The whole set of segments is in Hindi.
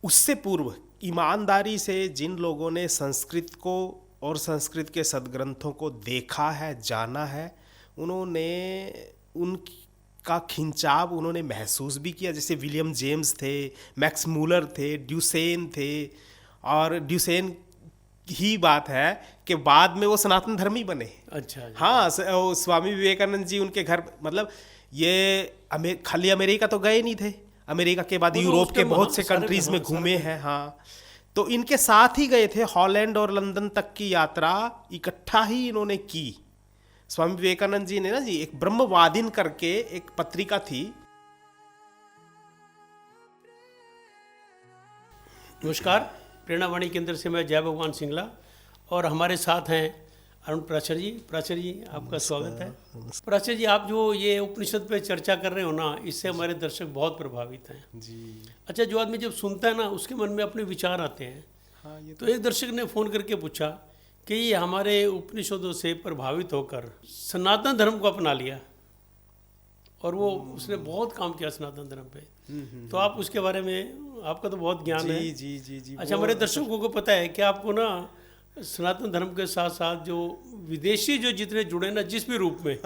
उससे पूर्व ईमानदारी से जिन लोगों ने संस्कृत को और संस्कृत के सद्ग्रंथों को देखा है, जाना है, उन्होंने उनका खिंचाव उन्होंने महसूस भी किया। जैसे विलियम जेम्स थे, मैक्स मूलर थे, ड्यूसेन थे। और ड्यूसेन ही बात है कि बाद में वो सनातन धर्मी बने। अच्छा। हाँ, स्वामी विवेकानंद जी उनके घर, मतलब ये खाली अमेरिका तो गए नहीं थे, अमेरिका के बाद यूरोप के बहुत से कंट्रीज में घूमे हैं। हाँ, तो इनके साथ ही गए थे, हॉलैंड और लंदन तक की यात्रा इकट्ठा ही इन्होंने की। स्वामी विवेकानंद जी ने ना जी एक ब्रह्मवादिन करके एक पत्रिका थी। नमस्कार, प्रेरणावाणी केंद्र से मैं जय भगवान सिंगला और हमारे साथ हैं अरुण प्राचर जी। प्राचर जी, आपका स्वागत है। प्राचर जी, आप जो ये उपनिषद पे चर्चा कर रहे हो ना, इससे हमारे दर्शक बहुत प्रभावित हैं जी। अच्छा, जो आदमी जब सुनता है ना, उसके मन में अपने विचार आते हैं। हाँ, ये तो एक दर्शक ने फ़ोन करके पूछा कि ये हमारे उपनिषदों से प्रभावित होकर सनातन धर्म को अपना लिया और वो उसने बहुत काम किया सनातन धर्म पे। तो आप उसके बारे में, आपका तो बहुत ज्ञान है। जी जी जी जी। अच्छा, हमारे दर्शकों को पता है कि आपको ना सनातन धर्म के साथ साथ जो विदेशी जो जितने जुड़े ना, जिस भी रूप में,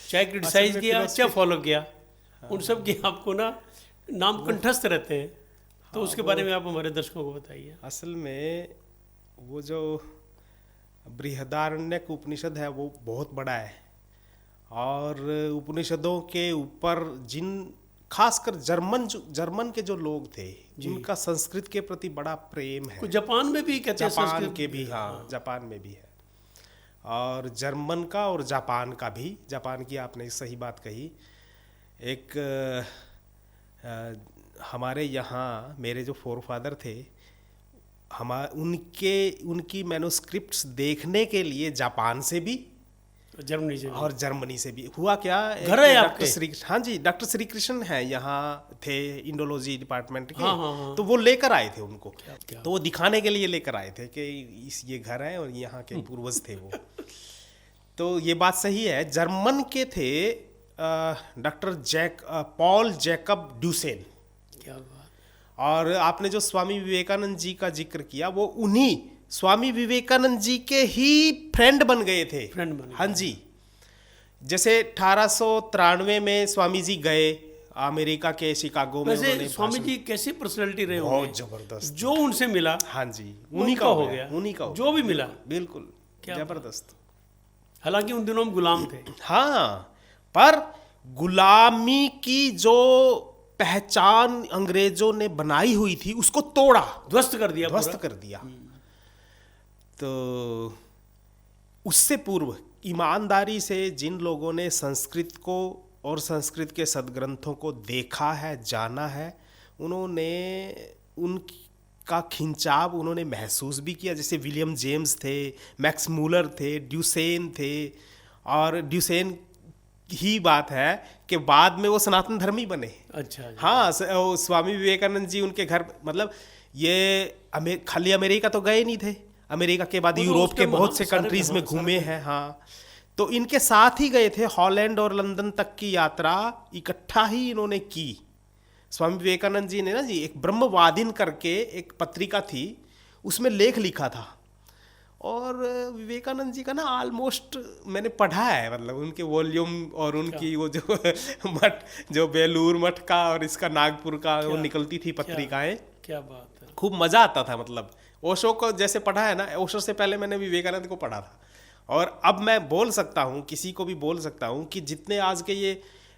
चाहे क्रिटिसाइज किया चाहे फॉलो किया, उन सब के आपको ना नाम कंठस्थ रहते हैं। तो उसके बारे में आप हमारे दर्शकों को बताइए। असल में वो जो बृहदारण्यक उपनिषद है वो बहुत बड़ा है, और उपनिषदों के ऊपर जिन खासकर जर्मन के जो लोग थे, जिनका संस्कृत के प्रति बड़ा प्रेम है। जापान में भी कहते हैं, जापान के भी, हाँ, जापान में भी है। और जर्मन का और जापान का भी, जापान की आपने सही बात कही। एक हमारे यहाँ मेरे जो फोरफादर थे, उनकी मैन्युस्क्रिप्ट्स देखने के लिए जापान से भी जर्मनी से और जर्मनी से भी। हुआ क्या, घर है आपके? हाँ जी, डॉक्टर श्री कृष्ण है, यहाँ थे इंडोलॉजी डिपार्टमेंट के। हाँ। तो वो लेकर आए थे उनको। क्या? तो वो दिखाने के लिए लेकर आए थे कि ये घर है और यहाँ के पूर्वज थे वो। तो ये बात सही है। जर्मन के थे डॉक्टर पॉल जैकब ड्यूसेन। क्या बात। और आपने जो स्वामी विवेकानंद जी का जिक्र किया, वो उन्हीं स्वामी विवेकानंद जी के ही फ्रेंड बन गए थे। फ्रेंड बन गए। हाँ जी। जैसे 1893 में स्वामी जी गए अमेरिका के शिकागो में। वैसे स्वामी जी कैसी पर्सनालिटी रहे होंगे? बहुत जबरदस्त। जो उनसे मिला, हाँ जी, उन्हीं का हो गया, उन्हीं का जो भी मिला, बिल्कुल जबरदस्त। हालांकि उन दिनों हम गुलाम थे। हाँ, पर गुलामी की जो पहचान अंग्रेजों ने बनाई हुई थी, उसको तोड़ा, ध्वस्त कर दिया, ध्वस्त कर दिया। तो उससे पूर्व ईमानदारी से जिन लोगों ने संस्कृत को और संस्कृत के सद्ग्रंथों को देखा है, जाना है, उन्होंने उनका खिंचाव उन्होंने महसूस भी किया। जैसे विलियम जेम्स थे, मैक्स मूलर थे, ड्यूसेन थे। और ड्यूसेन ही बात है कि बाद में वो सनातन धर्मी बने। अच्छा। हाँ, स्वामी विवेकानंद जी उनके घर, मतलब ये खाली अमेरिका तो गए नहीं थे, अमेरिका के बाद यूरोप के बहुत से कंट्रीज में घूमे हैं। हाँ, तो इनके साथ ही गए थे, हॉलैंड और लंदन तक की यात्रा इकट्ठा ही इन्होंने की। स्वामी विवेकानंद जी ने ना जी एक ब्रह्मवादिन करके एक पत्रिका थी, उसमें लेख लिखा था। और विवेकानंद जी का ना ऑलमोस्ट मैंने पढ़ा है, मतलब उनके वॉल्यूम और उनकी वो जो मठ, जो बेलूर मठ का और इसका नागपुर का वो निकलती थी पत्रिकाएं। क्या बात है। खूब मज़ा आता था। मतलब ओशो को जैसे पढ़ा है ना, ओशो से पहले मैंने विवेकानंद को पढ़ा था। और अब मैं बोल सकता हूँ, किसी को भी बोल सकता हूँ कि जितने आज के ये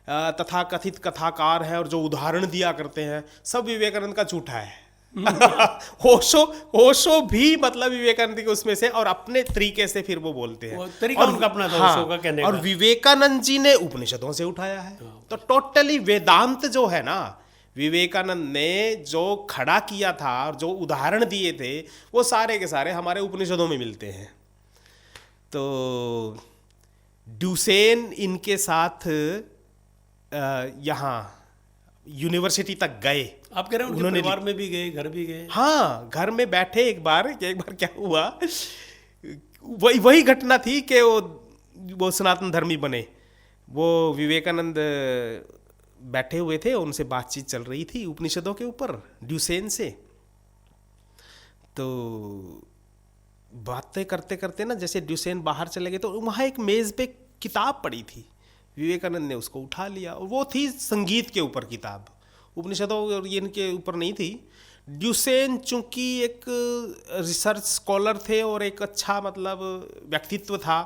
तथाकथित कथाकार हैं और जो उदाहरण दिया करते हैं, सब विवेकानंद का झूठा है। ओशो भी मतलब विवेकानंद के उसमें से, और अपने तरीके से फिर वो बोलते हैं, तरीका उनका अपना था। हाँ, ओशो का कहने और का। विवेकानंद जी ने उपनिषदों से उठाया है। तो टोटली वेदांत जो है ना, विवेकानंद ने जो खड़ा किया था और जो उदाहरण दिए थे, वो सारे के सारे हमारे उपनिषदों में मिलते हैं। तो ड्यूसेन इनके साथ यहाँ यूनिवर्सिटी तक गए। आप कह रहे हैं उनके परिवार में भी गए, घर भी गए? हाँ, घर में बैठे एक बार क्या हुआ, वही घटना थी कि वो सनातन धर्मी बने। वो विवेकानंद बैठे हुए थे, उनसे बातचीत चल रही थी उपनिषदों के ऊपर ड्यूसेन से। तो बातें करते करते ना जैसे ड्यूसेन बाहर चले गए तो वहाँ एक मेज़ पे किताब पड़ी थी। विवेकानंद ने उसको उठा लिया और वो थी संगीत के ऊपर किताब, उपनिषदों और ये इनके ऊपर नहीं थी। ड्यूसेन चूंकि एक रिसर्च स्कॉलर थे और एक अच्छा मतलब व्यक्तित्व था,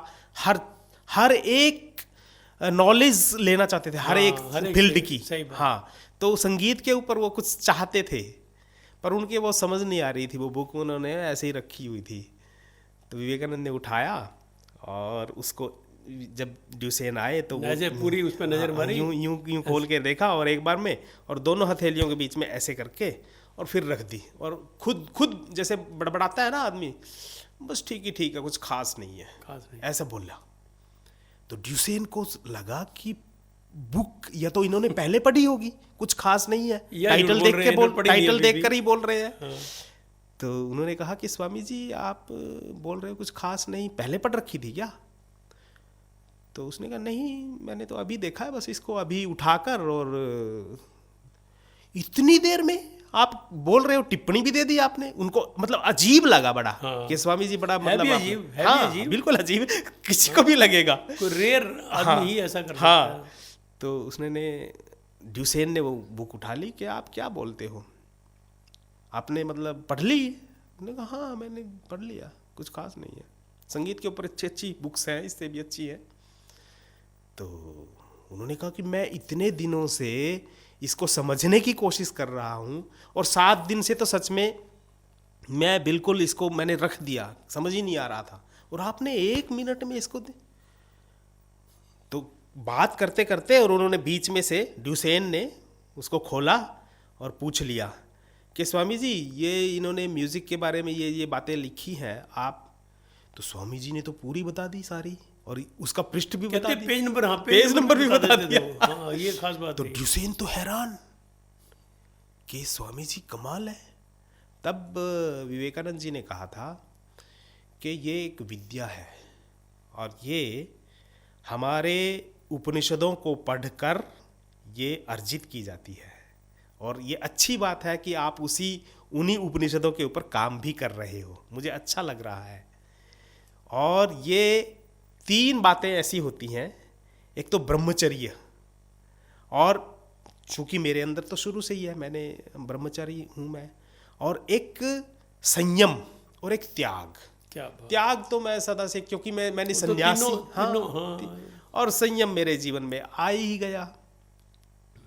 हर एक नॉलेज लेना चाहते थे, हर एक फील्ड की। हाँ, तो संगीत के ऊपर वो कुछ चाहते थे पर उनके वो समझ नहीं आ रही थी, वो बुक उन्होंने ऐसे ही रखी हुई थी। तो विवेकानंद ने उठाया और उसको जब ड्यूसेन आए तो पूरी उस पर नजर मारी, यूं खोल के देखा और एक बार में और दोनों हथेलियों के बीच में ऐसे करके और फिर रख दी और खुद जैसे बड़बड़ाता है ना आदमी, बस ठीक है कुछ खास नहीं है, ऐसा बोला। तो ड्यूसेन को लगा कि बुक या तो इन्होंने पहले पढ़ी होगी, कुछ खास नहीं है, टाइटल देख कर ही बोल रहे हैं। हाँ। तो उन्होंने कहा कि स्वामी जी आप बोल रहे हो कुछ खास नहीं, पहले पढ़ रखी थी क्या? तो उसने कहा नहीं, मैंने तो अभी देखा है, बस इसको अभी उठाकर, और इतनी देर में आप बोल रहे हो, टिप्पणी भी दे दी आपने। उनको मतलब अजीब लगा बड़ा। हाँ। कि स्वामी जी बड़ा मतलब अजीब, हाँ, बिल्कुल अजीब, किसी को भी लगेगा, कोई रेयर आदमी ही ऐसा कर सकता है। हाँ। तो उसने ड्यूसेन ने वो बुक उठा ली कि आप क्या बोलते हो, आपने मतलब पढ़ ली? मैंने कहा हाँ मैंने पढ़ लिया, कुछ खास नहीं है, संगीत के ऊपर अच्छी बुक्स हैं, इससे भी अच्छी है। तो उन्होंने कहा कि मैं इतने दिनों से इसको समझने की कोशिश कर रहा हूँ और 7 दिन से तो सच में मैं बिल्कुल इसको मैंने रख दिया, समझ ही नहीं आ रहा था, और आपने 1 मिनट में इसको दे। तो बात करते करते और उन्होंने बीच में से ड्यूसेन ने उसको खोला और पूछ लिया कि स्वामी जी ये इन्होंने म्यूज़िक के बारे में ये बातें लिखी हैं आप। तो स्वामी जी ने तो पूरी बता दी सारी, और उसका पृष्ठ भी बता दिया, पेज नंबर भी बता दिया। हाँ, ये खास बात तो ड्यूसेन तो हैरान कि स्वामी जी कमाल है। तब विवेकानंद जी ने कहा था कि ये एक विद्या है और ये हमारे उपनिषदों को पढ़कर ये अर्जित की जाती है, और ये अच्छी बात है कि आप उन्हीं उपनिषदों के ऊपर काम भी कर रहे हो, मुझे अच्छा लग रहा है। और ये 3 बातें ऐसी होती हैं, एक तो ब्रह्मचर्य, और चूंकि मेरे अंदर तो शुरू से ही है, मैंने ब्रह्मचारी हूँ मैं, और एक संयम और एक त्याग। त्याग तो मैं सदा से, क्योंकि मैंने सन्यासी, हाँ, और संयम मेरे जीवन में आ ही गया।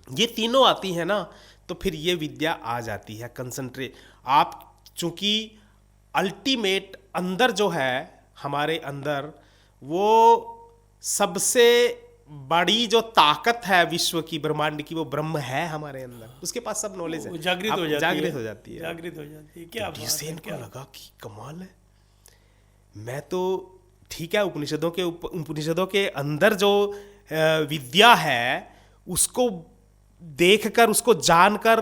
ये तीनों आती है ना तो फिर ये विद्या आ जाती है, कंसंट्रेट। आप चूंकि अल्टीमेट अंदर जो है हमारे अंदर, वो सबसे बड़ी जो ताकत है विश्व की, ब्रह्मांड की, वो ब्रह्म है हमारे अंदर, उसके पास सब नॉलेज है, जागृत हो जाती है। क्या ड्यूसेन को लगा कि कमाल है, मैं तो ठीक है उपनिषदों के अंदर जो विद्या है उसको देखकर, उसको जानकर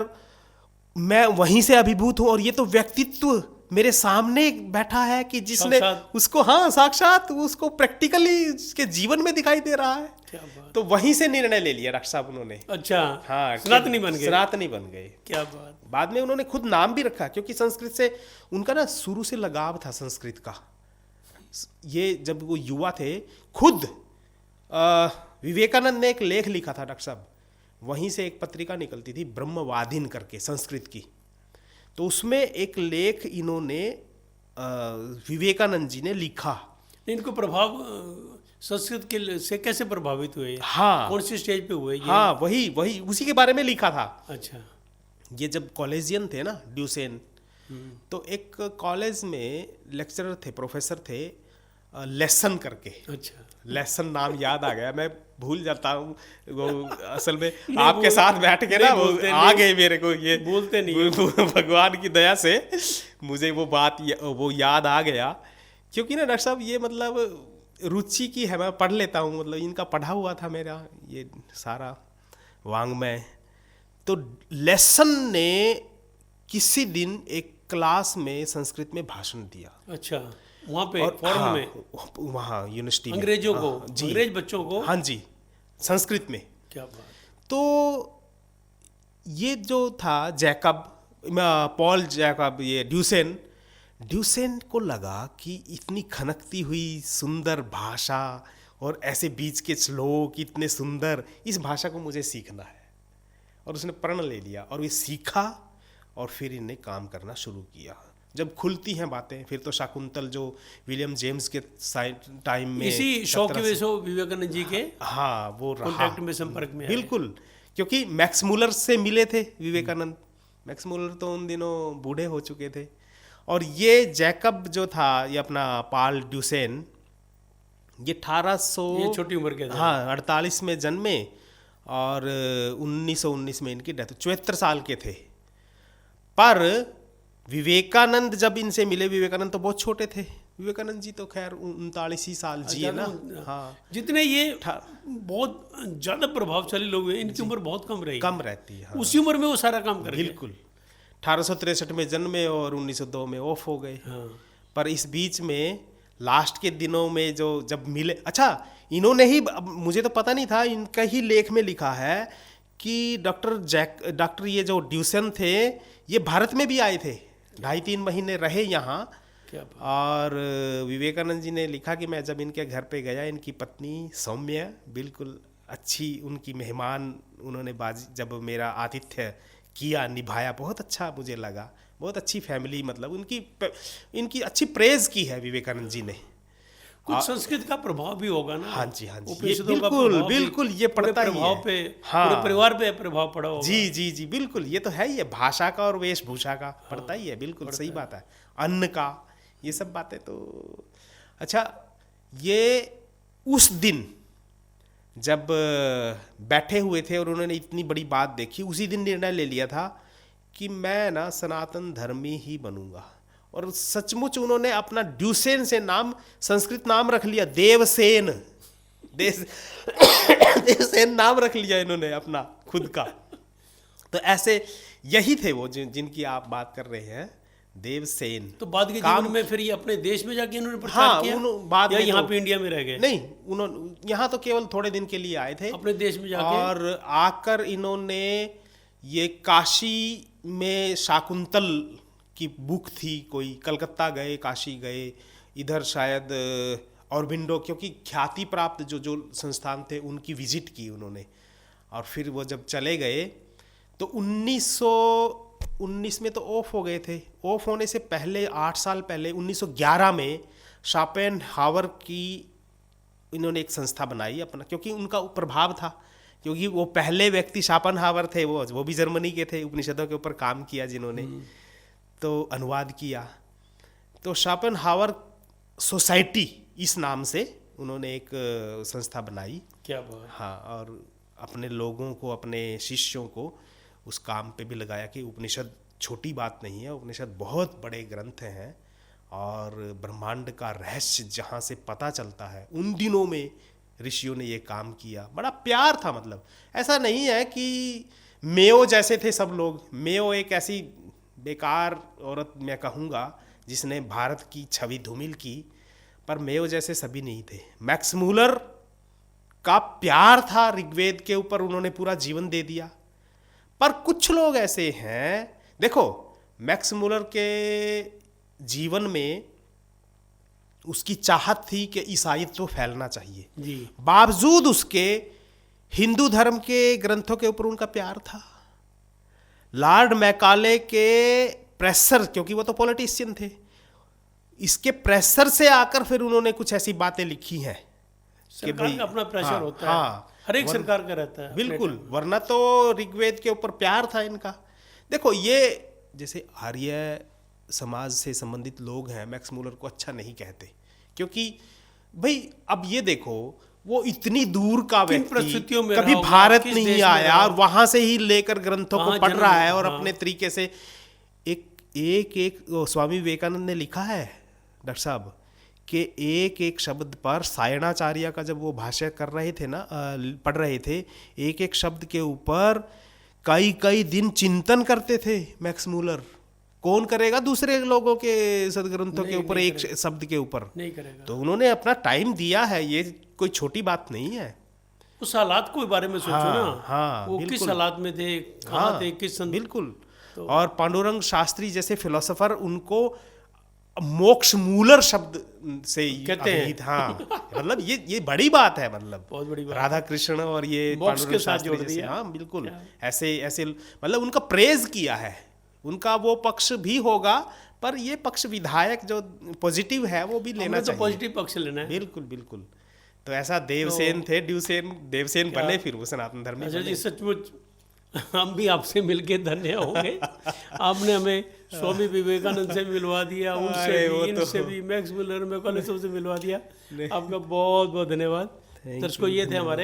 मैं वहीं से अभिभूत हूँ, और ये तो व्यक्तित्व मेरे सामने बैठा है कि जिसने उसको, हाँ, साक्षात उसको प्रैक्टिकली उसके जीवन में दिखाई दे रहा है। तो वहीं से निर्णय ले लिया डॉक्टर साहब उन्होंने। अच्छा, हाँ, सनातनी बन गए। क्या बात। बाद में उन्होंने खुद नाम भी रखा, क्योंकि संस्कृत से उनका ना शुरू से लगाव था संस्कृत का। ये जब वो युवा थे, खुद विवेकानंद ने एक लेख लिखा था डॉक्टर साहब, वहीं से एक पत्रिका निकलती थी ब्रह्मवादिन करके, संस्कृत की। तो उसमें एक लेख इन्होंने विवेकानंद जी ने लिखा। इनको प्रभाव संस्कृत के से कैसे प्रभावित हुए? हाँ, कौन सी स्टेज पे हुए? हाँ, वही उसी के बारे में लिखा था। अच्छा। ये जब कॉलेजियन थे ना ड्यूसेन, तो एक कॉलेज में लेक्चरर थे, प्रोफेसर थे, लेसन करके। अच्छा, लेसन नाम याद आ गया, मैं भूल जाता हूँ वो असल में आपके साथ बैठ के ना वो आ गए मेरे को, ये बोलते नहीं, भगवान की दया से मुझे वो बात वो याद आ गया। क्योंकि ना डॉक्टर साहब ये मतलब रुचि की है, मैं पढ़ लेता हूँ, मतलब इनका पढ़ा हुआ था मेरा ये सारा वांग्मय। तो लेसन ने किसी दिन एक क्लास में संस्कृत में भाषण दिया। अच्छा, वहाँ पे फॉरेन में, वहाँ यूनिवर्सिटी में, अंग्रेजों को, अंग्रेज बच्चों को, हाँ जी, संस्कृत में। क्या बात। तो ये जो था पॉल जैकब, ये ड्यूसेन ड्यूसेन को लगा कि इतनी खनकती हुई सुंदर भाषा और ऐसे बीच के श्लोक इतने सुंदर, इस भाषा को मुझे सीखना है। और उसने प्रण ले लिया और ये सीखा और फिर इन्हें काम करना शुरू किया। जब खुलती हैं बातें, फिर तो शाकुंतल जो विलियम जेम्स के टाइम में, इसी शौक की वजह से विवेकानंद जी के हाँ वो रहा कॉन्टैक्ट में, संपर्क में आए। बिल्कुल, क्योंकि मैक्स मूलर से मिले थे विवेकानंद। मैक्स मूलर तो उन दिनों बूढ़े हो चुके थे। और ये जैकब जो था, ये अपना पाल ड्यूसेन, ये 1800 ये छोटी उम्र के थे। हाँ 48 में जन्मे और 1919 में इनकी डेथ, 74 साल के थे। पर विवेकानंद जब इनसे मिले, विवेकानंद तो बहुत छोटे थे। विवेकानंद जी तो खैर 39 ही साल जिए ना। हाँ, जितने ये बहुत ज्यादा प्रभावशाली लोग हैं, इनकी उम्र बहुत कम रही, कम रहती है। हाँ, उसी उम्र में वो सारा काम कर गए। बिल्कुल। 1863 में जन्मे और 1902 में ऑफ हो गए। हाँ। पर इस बीच में लास्ट के दिनों में जो जब मिले, अच्छा इन्होंने ही, मुझे तो पता नहीं था, इनका ही लेख में लिखा है कि डॉक्टर ये जो ड्यूसेन थे, ये भारत में भी आए थे, 2.5-3 महीने रहे यहाँ। क्या बात। और विवेकानंद जी ने लिखा कि मैं जब इनके घर पे गया, इनकी पत्नी सौम्य बिल्कुल अच्छी, उनकी मेहमान उन्होंने जब मेरा आतिथ्य किया, निभाया, बहुत अच्छा मुझे लगा। बहुत अच्छी फैमिली, मतलब इनकी अच्छी प्रेज की है विवेकानंद जी ने। कुछ संस्कृत का प्रभाव भी होगा ना। हाँ जी, हाँ जी, ये उपनिषदों का बिल्कुल प्रभाव भी बिल्कुल ये पड़ता ही प्रभाव है। पे, हाँ, पूरे परिवार पे प्रभाव पड़ा होगा। जी जी जी बिल्कुल, ये तो है ही है, भाषा का और वेशभूषा का पड़ता ही है। बिल्कुल सही बात है, अन्न का, ये सब बातें तो। अच्छा, ये उस दिन जब बैठे हुए थे और उन्होंने इतनी बड़ी बात देखी, उसी दिन निर्णय ले लिया था कि मैं ना सनातन धर्मी ही बनूंगा। और सचमुच उन्होंने अपना ड्यूसेन से नाम, संस्कृत नाम रख लिया, देवसेन। देवसेन नाम रख लिया इन्होंने अपना खुद का। तो ऐसे यही थे वो जिनकी आप बात कर रहे हैं, देवसेन। तो बाद के जीवन में फिर ये अपने देश में जाके इन्होंने प्रचार हाँ, किया, बाद या में यहाँ तो, पे इंडिया में रह गए? नहीं, उन्होंने यहाँ तो केवल थोड़े दिन के लिए आए थे अपने देश में जाके। और आकर इन्होंने ये काशी में शाकुंतल की बुक थी कोई, कलकत्ता गए, काशी गए, इधर शायद ऑरबिंदो, क्योंकि ख्याति प्राप्त जो संस्थान थे उनकी विजिट की उन्होंने। और फिर वो जब चले गए तो 1919 में तो ऑफ हो गए थे। ऑफ होने से पहले 8 साल पहले 1911 में शोपेनहावर की इन्होंने एक संस्था बनाई अपना, क्योंकि उनका प्रभाव था, क्योंकि वो पहले व्यक्ति शोपेनहावर थे, वो भी जर्मनी के थे, उपनिषदों के ऊपर काम किया जिन्होंने, तो अनुवाद किया। तो शोपेनहावर सोसाइटी इस नाम से उन्होंने एक संस्था बनाई। क्या बात। हाँ, और अपने लोगों को, अपने शिष्यों को उस काम पे भी लगाया कि उपनिषद छोटी बात नहीं है, उपनिषद बहुत बड़े ग्रंथ हैं और ब्रह्मांड का रहस्य जहाँ से पता चलता है, उन दिनों में ऋषियों ने ये काम किया। बड़ा प्यार था, मतलब ऐसा नहीं है कि मेयो जैसे थे सब लोग। मेयो एक ऐसी बेकार औरत मैं कहूँगा जिसने भारत की छवि धूमिल की, पर मेयो जैसे सभी नहीं थे। मैक्स मूलर का प्यार था ऋग्वेद के ऊपर, उन्होंने पूरा जीवन दे दिया। पर कुछ लोग ऐसे हैं, देखो मैक्स मूलर के जीवन में उसकी चाहत थी कि ईसाईत्व फैलना चाहिए जी, बावजूद उसके हिंदू धर्म के ग्रंथों के ऊपर उनका प्यार था। लॉर्ड मैकाले के प्रेशर, क्योंकि वो तो पॉलिटिशियन थे, इसके प्रेशर से आकर फिर उन्होंने कुछ ऐसी बातें लिखी हैं कि सरकार का अपना प्रेशर होता है। हाँ, हर एक सरकार का रहता है। बिल्कुल, वरना तो ऋग्वेद के ऊपर प्यार था इनका। देखो, ये जैसे आर्य समाज से संबंधित लोग हैं, मैक्स मूलर को अच्छा नहीं कहते, क्योंकि भाई अब ये देखो, वो इतनी दूर का व्यक्ति कभी भारत नहीं आया और वहां से ही लेकर ग्रंथों को पढ़ रहा है और अपने तरीके से एक स्वामी विवेकानंद ने लिखा है डॉक्टर साहब कि एक एक शब्द पर सायणाचार्य का जब वो भाष्य कर रहे थे ना, पढ़ रहे थे, एक एक शब्द के ऊपर कई कई दिन चिंतन करते थे मैक्स मूलर। कौन करेगा दूसरे लोगों के सदग्रंथों के ऊपर एक शब्द के ऊपर? नहीं करेगा। तो उन्होंने अपना टाइम दिया है, ये कोई छोटी बात नहीं है। उस हालात के बारे में सोचो ना। हाँ, वो किस हालात में थे, कहाँ थे, किस बिल्कुल। और पांडुरंग शास्त्री जैसे फिलोसोफर उनको मोक्ष मूलर शब्द से कहते हैं। अभिहित, हाँ मतलब ये बड़ी बात है, मतलब बहुत बड़ी बात। राधा कृष्ण और ये मोक्ष के पांडुरंग साथ शास्त्री जोड़ जैसे, दिया। हाँ बिल्कुल ऐसे ऐसे मतलब उनका प्रेज किया है, उनका वो पक्ष भी होगा, पर ये पक्ष विधायक जो पॉजिटिव है वो भी लेना हमने तो चाहिए। पॉजिटिव पक्ष लेना है। बिल्कुल बिल्कुल। तो ऐसा देवसेन थे, देवसेन बने फिर वो सनातन धर्म में अच्छा बने। जी, सचमुच हम भी आपसे मिलके धन्य हो गए। आपने हमें स्वामी विवेकानंद से मिलवा दिया, उनसे अरे वो भी, तो- इनसे भी, मैक्स मुलर मैकॉले से मिलवा दिया। आपका बहुत बहुत धन्यवाद। दर्शकों, ये थे हमारे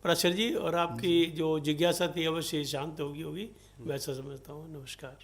पराशर जी, और आपकी जो जिज्ञासा थी अवश्य शांत होगी। मैं ऐसा समझता हूँ। नमस्कार।